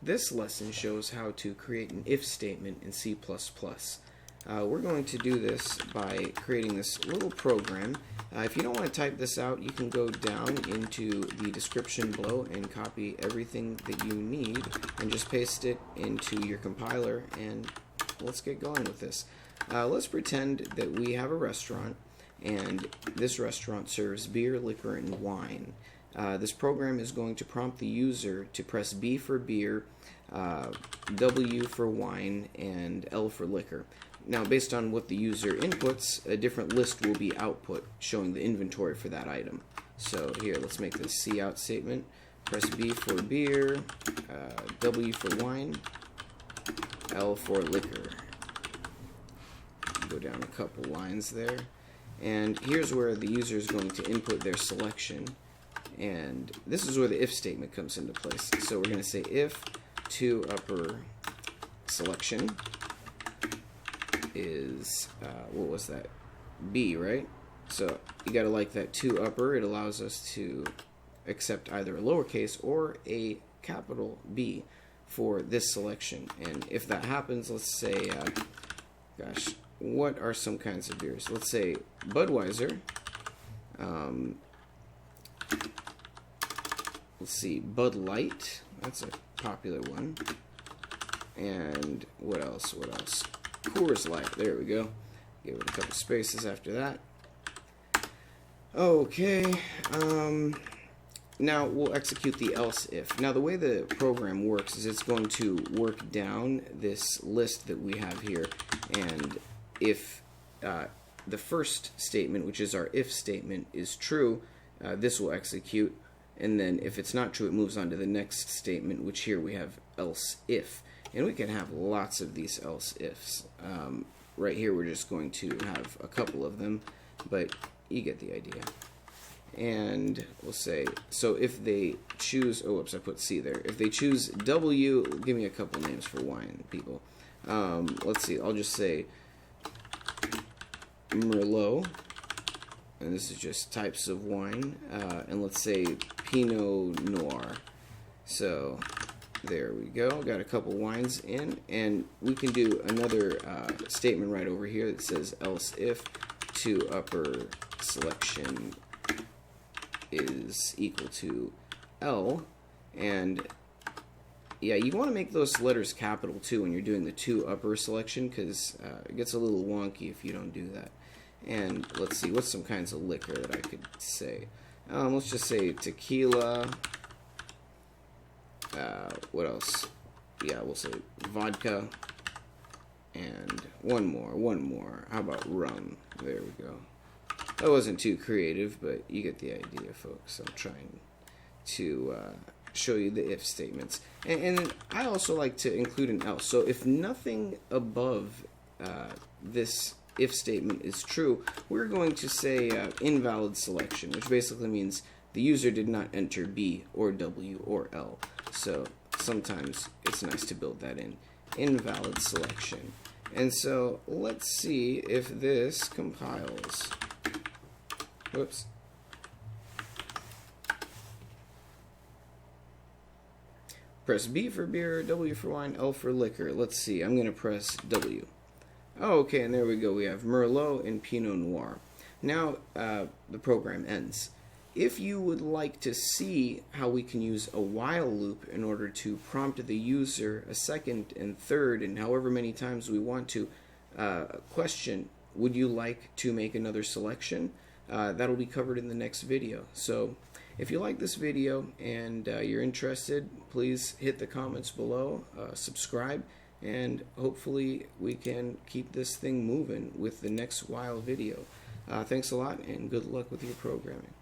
This lesson shows how to create an if statement in C++. We're going to do this by creating this little program. If you don't want to type this out, you can go down into the description below and copy everything that you need and just paste it into your compiler, and let's get going with this. Let's pretend that we have a restaurant, and this restaurant serves beer, liquor, and wine. This program is going to prompt the user to press B for beer, W for wine, and L for liquor. Now, based on what the user inputs, a different list will be output showing the inventory for that item. So here, let's make this cout statement. Press B for beer, W for wine, L for liquor. Go down a couple lines there. And here's where the user is going to input their selection. And this is where the if statement comes into place. So we're going to say if to upper selection is, what was that? B, right? So you got to like that to upper. It allows us to accept either a lowercase or a capital B for this selection. And if that happens, let's say, gosh, what are some kinds of beers? Let's say Budweiser. Let's see, Bud Light. That's a popular one. And what else? What else? Coors Light. There we go. Give it a couple spaces after that. Okay. Now we'll execute the else if. Now the way the program works is it's going to work down this list that we have here, and if the first statement, which is our if statement, is true, this will execute. And then if it's not true, it moves on to the next statement, which here we have else if. And we can have lots of these else ifs. Right here we're just going to have a couple of them, but you get the idea. And we'll say, so if they choose, oh whoops, I put C there. If they choose W, give me a couple names for wine, people. Let's see, I'll just say Merlot. And this is just types of wine, and let's say Pinot Noir. So there we go, got a couple wines in, and we can do another statement right over here that says else if to upper selection is equal to L, and yeah, you want to make those letters capital too when you're doing the to upper selection, because it gets a little wonky if you don't do that. And let's see, what's some kinds of liquor that I could say? Let's just say tequila. What else? Yeah, we'll say vodka. And one more. How about rum? There we go. That wasn't too creative, but you get the idea, folks. I'm trying to show you the if statements. And I also like to include an else. So if nothing above this if statement is true, we're going to say invalid selection, which basically means the user did not enter B or W or L. So sometimes it's nice to build that in. Invalid selection. And so let's see if this compiles. Whoops. Press B for beer, W for wine, L for liquor. Let's see, I'm going to press W. Oh, okay, and there we go. We have Merlot and Pinot Noir. Now the program ends. If you would like to see how we can use a while loop in order to prompt the user a second and third and however many times we want to question, would you like to make another selection? That'll be covered in the next video. So if you like this video and you're interested, please hit the comments below, subscribe, and hopefully we can keep this thing moving with the next while video. Thanks a lot, and good luck with your programming.